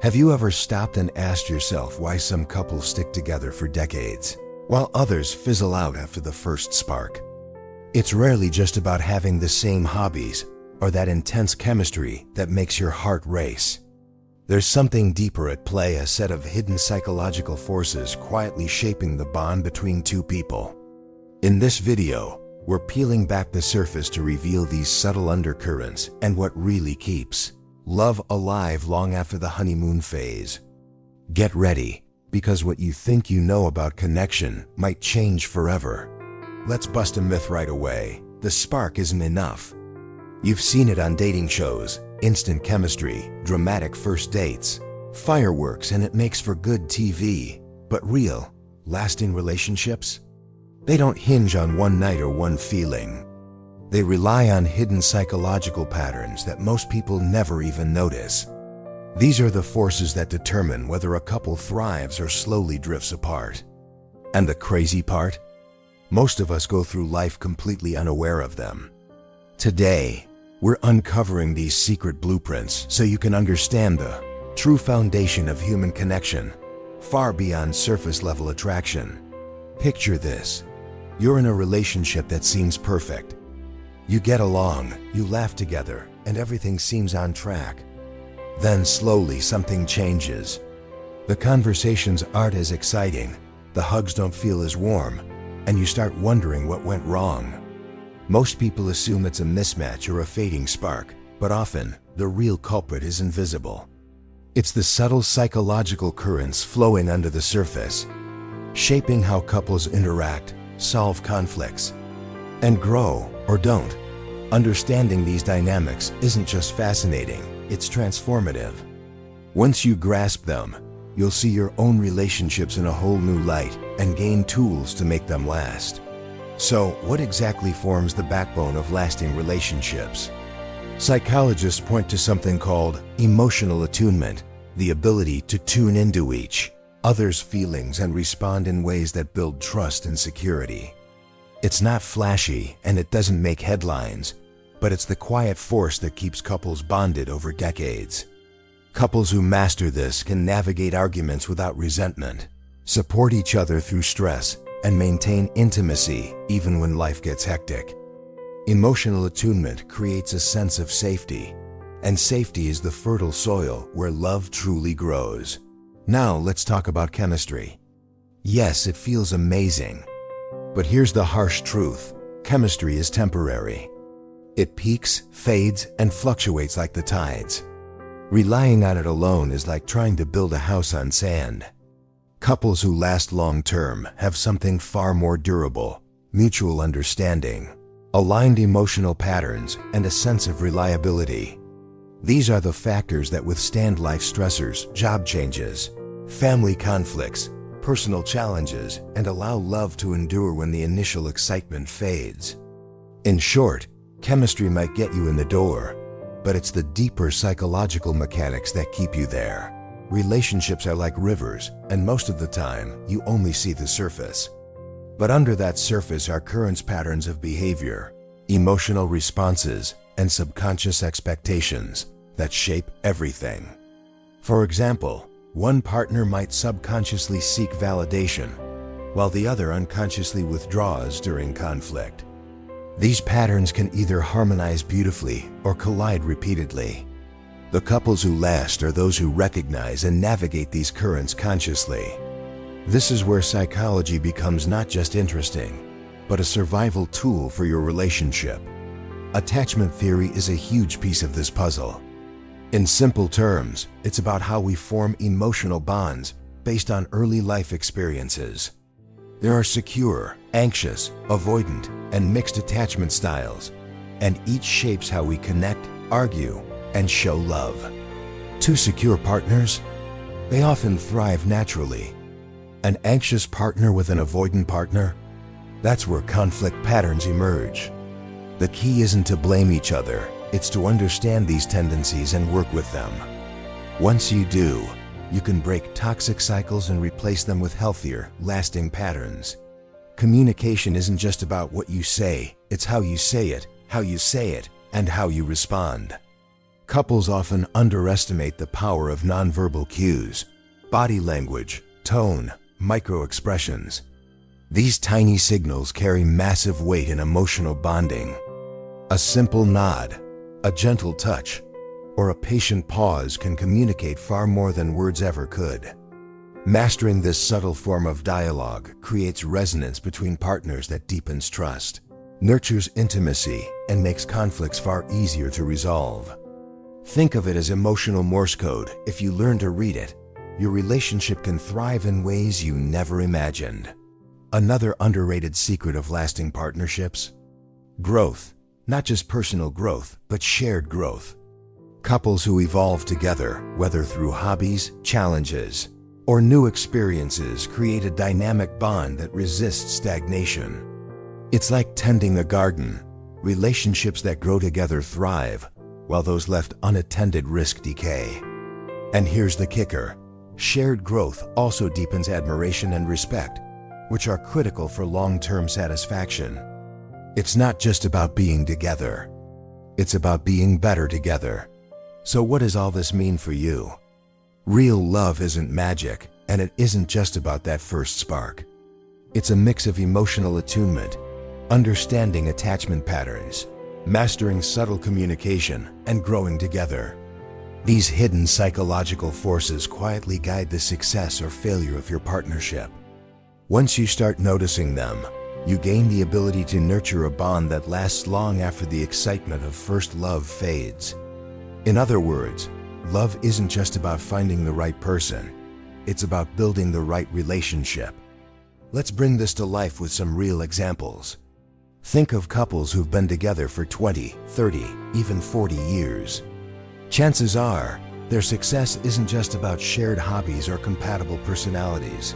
Have you ever stopped and asked yourself why some couples stick together for decades, while others fizzle out after the first spark? It's rarely just about having the same hobbies or that intense chemistry that makes your heart race. There's something deeper at play, a set of hidden psychological forces quietly shaping the bond between two people. In this video, we're peeling back the surface to reveal these subtle undercurrents and what really keeps love alive long after the honeymoon phase. Get ready, because what you think you know about connection might change forever. Let's bust a myth right away. The spark isn't enough. You've seen it on dating shows: instant chemistry, dramatic first dates, fireworks, and it makes for good TV. But real, lasting relationships? They don't hinge on one night or one feeling. They rely on hidden psychological patterns that most people never even notice. These are the forces that determine whether a couple thrives or slowly drifts apart. And the crazy part? Most of us go through life completely unaware of them. Today, we're uncovering these secret blueprints so you can understand the true foundation of human connection, far beyond surface-level attraction. Picture this. You're in a relationship that seems perfect. You get along, you laugh together, and everything seems on track. Then slowly something changes. The conversations aren't as exciting, the hugs don't feel as warm, and you start wondering what went wrong. Most people assume it's a mismatch or a fading spark, but often the real culprit is invisible. It's the subtle psychological currents flowing under the surface, shaping how couples interact, solve conflicts, and grow or don't. Understanding these dynamics isn't just fascinating, it's transformative. Once you grasp them, you'll see your own relationships in a whole new light and gain tools to make them last. So, what exactly forms the backbone of lasting relationships? Psychologists point to something called emotional attunement, the ability to tune into each other's feelings and respond in ways that build trust and security. It's not flashy and it doesn't make headlines, but it's the quiet force that keeps couples bonded over decades. Couples who master this can navigate arguments without resentment, support each other through stress, and maintain intimacy even when life gets hectic. Emotional attunement creates a sense of safety, and safety is the fertile soil where love truly grows. Now let's talk about chemistry. Yes, it feels amazing. But here's the harsh truth: chemistry is temporary. It peaks, fades, and fluctuates like the tides. Relying on it alone is like trying to build a house on sand. Couples who last long-term have something far more durable: mutual understanding, aligned emotional patterns, and a sense of reliability. These are the factors that withstand life stressors, job changes, family conflicts, personal challenges, and allow love to endure when the initial excitement fades. In short, chemistry might get you in the door, but it's the deeper psychological mechanics that keep you there. Relationships are like rivers, and most of the time, you only see the surface. But under that surface are currents, patterns of behavior, emotional responses, and subconscious expectations that shape everything. For example, one partner might subconsciously seek validation, while the other unconsciously withdraws during conflict. These patterns can either harmonize beautifully or collide repeatedly. The couples who last are those who recognize and navigate these currents consciously. This is where psychology becomes not just interesting, but a survival tool for your relationship. Attachment theory is a huge piece of this puzzle. In simple terms, it's about how we form emotional bonds based on early life experiences. There are secure, anxious, avoidant, and mixed attachment styles, and each shapes how we connect, argue, and show love. Two secure partners? They often thrive naturally. An anxious partner with an avoidant partner? That's where conflict patterns emerge. The key isn't to blame each other. It's to understand these tendencies and work with them. Once you do, you can break toxic cycles and replace them with healthier, lasting patterns. Communication isn't just about what you say, it's how you say it, and how you respond. Couples often underestimate the power of nonverbal cues, body language, tone, micro-expressions. These tiny signals carry massive weight in emotional bonding. A simple nod, a gentle touch, or a patient pause can communicate far more than words ever could. Mastering this subtle form of dialogue creates resonance between partners that deepens trust, nurtures intimacy, and makes conflicts far easier to resolve. Think of it as emotional Morse code. If you learn to read it, your relationship can thrive in ways you never imagined. Another underrated secret of lasting partnerships? Growth. Not just personal growth, but shared growth. Couples who evolve together, whether through hobbies, challenges, or new experiences, create a dynamic bond that resists stagnation. It's like tending a garden. Relationships that grow together thrive, while those left unattended risk decay. And here's the kicker. Shared growth also deepens admiration and respect, which are critical for long-term satisfaction. It's not just about being together. It's about being better together. So what does all this mean for you? Real love isn't magic, and it isn't just about that first spark. It's a mix of emotional attunement, understanding attachment patterns, mastering subtle communication, and growing together. These hidden psychological forces quietly guide the success or failure of your partnership. Once you start noticing them, you gain the ability to nurture a bond that lasts long after the excitement of first love fades. In other words, love isn't just about finding the right person. It's about building the right relationship. Let's bring this to life with some real examples. Think of couples who've been together for 20, 30, even 40 years. Chances are, their success isn't just about shared hobbies or compatible personalities.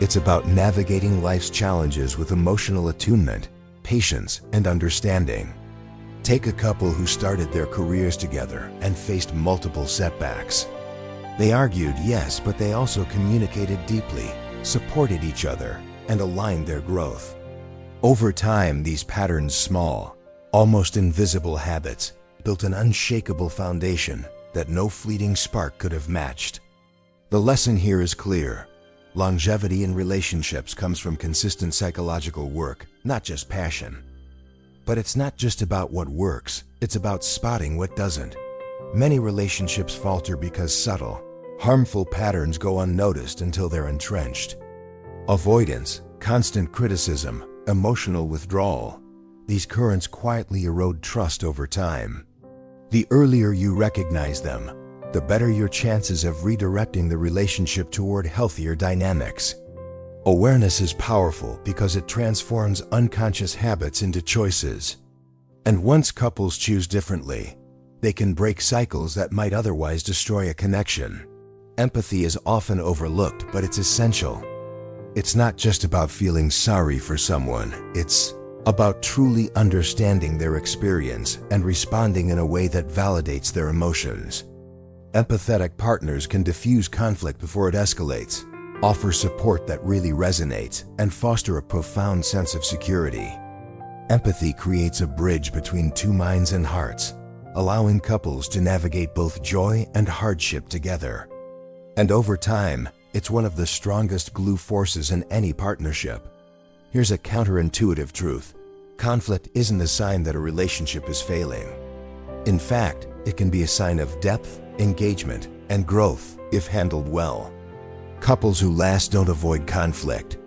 It's about navigating life's challenges with emotional attunement, patience, and understanding. Take a couple who started their careers together and faced multiple setbacks. They argued, yes, but they also communicated deeply, supported each other, and aligned their growth. Over time, these patterns, small, almost invisible habits, built an unshakable foundation that no fleeting spark could have matched. The lesson here is clear. Longevity in relationships comes from consistent psychological work, not just passion. But it's not just about what works, it's about spotting what doesn't. Many relationships falter because subtle, harmful patterns go unnoticed until they're entrenched. Avoidance, constant criticism, emotional withdrawal. These currents quietly erode trust over time. The earlier you recognize them, the better your chances of redirecting the relationship toward healthier dynamics. Awareness is powerful because it transforms unconscious habits into choices. And once couples choose differently, they can break cycles that might otherwise destroy a connection. Empathy is often overlooked, but it's essential. It's not just about feeling sorry for someone, it's about truly understanding their experience and responding in a way that validates their emotions. Empathetic partners can diffuse conflict before it escalates, offer support that really resonates, and foster a profound sense of security. Empathy creates a bridge between two minds and hearts, allowing couples to navigate both joy and hardship together. And over time, it's one of the strongest glue forces in any partnership. Here's a counterintuitive truth. Conflict isn't a sign that a relationship is failing. In fact, it can be a sign of depth, engagement, and growth if handled well. Couples who last don't avoid conflict.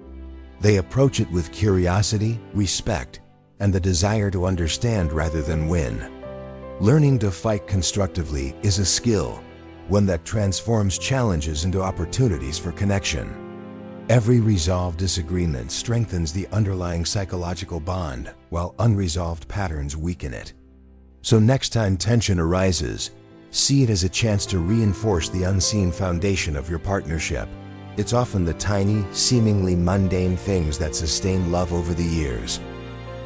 They approach it with curiosity, respect, and the desire to understand rather than win. Learning to fight constructively is a skill, one that transforms challenges into opportunities for connection. Every resolved disagreement strengthens the underlying psychological bond, while unresolved patterns weaken it. So next time tension arises, see it as a chance to reinforce the unseen foundation of your partnership. It's often the tiny, seemingly mundane things that sustain love over the years.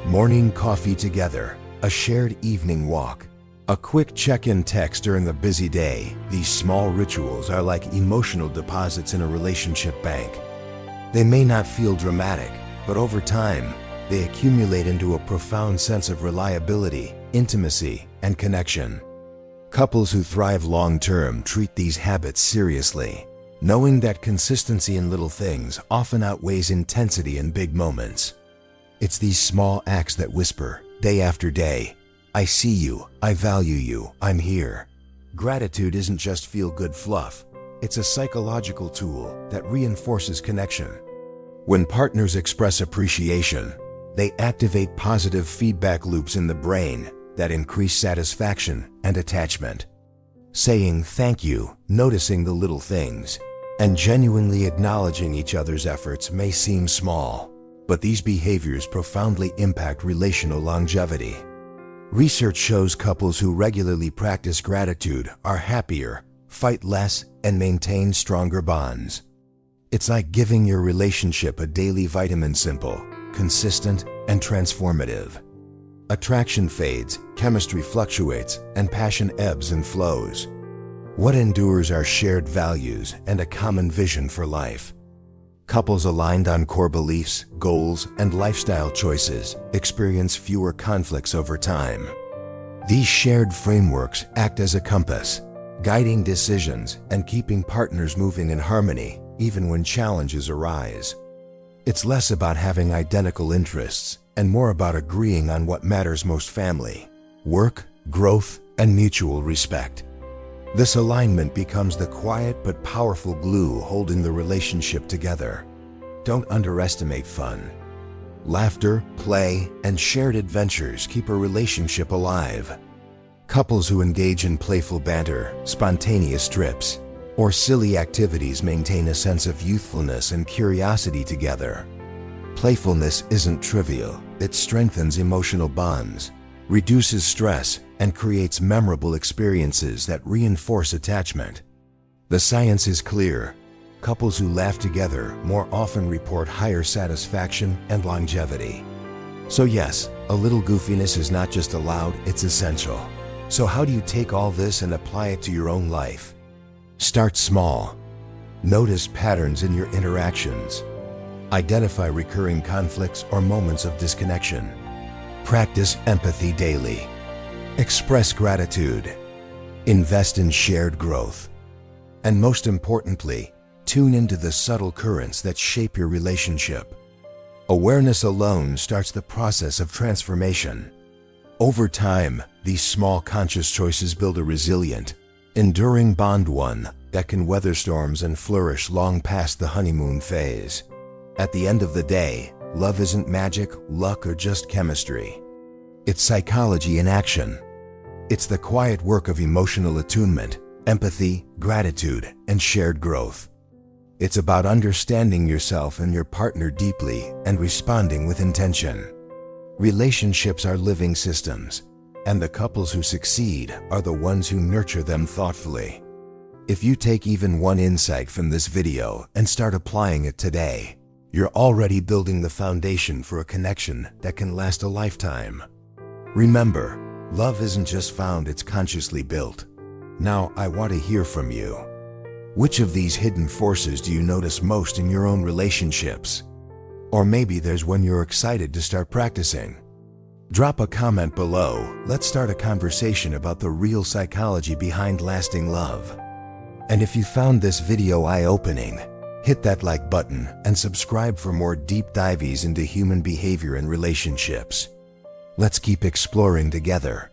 Morning coffee together, a shared evening walk, a quick check-in text during a busy day. These small rituals are like emotional deposits in a relationship bank. They may not feel dramatic, but over time, they accumulate into a profound sense of reliability, intimacy, and connection. Couples who thrive long-term treat these habits seriously, knowing that consistency in little things often outweighs intensity in big moments. It's these small acts that whisper, day after day, "I see you, I value you, I'm here." Gratitude isn't just feel-good fluff. It's a psychological tool that reinforces connection. When partners express appreciation, they activate positive feedback loops in the brain that increase satisfaction and attachment. Saying thank you, noticing the little things, and genuinely acknowledging each other's efforts may seem small, but these behaviors profoundly impact relational longevity. Research shows couples who regularly practice gratitude are happier, fight less, and maintain stronger bonds. It's like giving your relationship a daily vitamin, simple, consistent, and transformative. Attraction fades, chemistry fluctuates, and passion ebbs and flows. What endures are shared values and a common vision for life. Couples aligned on core beliefs, goals, and lifestyle choices experience fewer conflicts over time. These shared frameworks act as a compass, guiding decisions and keeping partners moving in harmony even when challenges arise. It's less about having identical interests and more about agreeing on what matters most: family, work, growth, and mutual respect. This alignment becomes the quiet but powerful glue holding the relationship together. Don't underestimate fun. Laughter, play, and shared adventures keep a relationship alive. Couples who engage in playful banter, spontaneous trips, or silly activities maintain a sense of youthfulness and curiosity together. Playfulness isn't trivial. It strengthens emotional bonds, reduces stress, and creates memorable experiences that reinforce attachment. The science is clear. Couples who laugh together more often report higher satisfaction and longevity. So yes, a little goofiness is not just allowed, it's essential. So how do you take all this and apply it to your own life? Start small. Notice patterns in your interactions. Identify recurring conflicts or moments of disconnection. Practice empathy daily. Express gratitude. Invest in shared growth. And most importantly, tune into the subtle currents that shape your relationship. Awareness alone starts the process of transformation. Over time, these small conscious choices build a resilient, enduring bond, one that can weather storms and flourish long past the honeymoon phase. At the end of the day, love isn't magic, luck, or just chemistry. It's psychology in action. It's the quiet work of emotional attunement, empathy, gratitude, and shared growth. It's about understanding yourself and your partner deeply and responding with intention. Relationships are living systems, and the couples who succeed are the ones who nurture them thoughtfully. If you take even one insight from this video and start applying it today, you're already building the foundation for a connection that can last a lifetime. Remember, love isn't just found, it's consciously built. Now, I want to hear from you. Which of these hidden forces do you notice most in your own relationships? Or maybe there's one you're excited to start practicing. Drop a comment below. Let's start a conversation about the real psychology behind lasting love. And if you found this video eye-opening, hit that like button and subscribe for more deep dives into human behavior and relationships. Let's keep exploring together.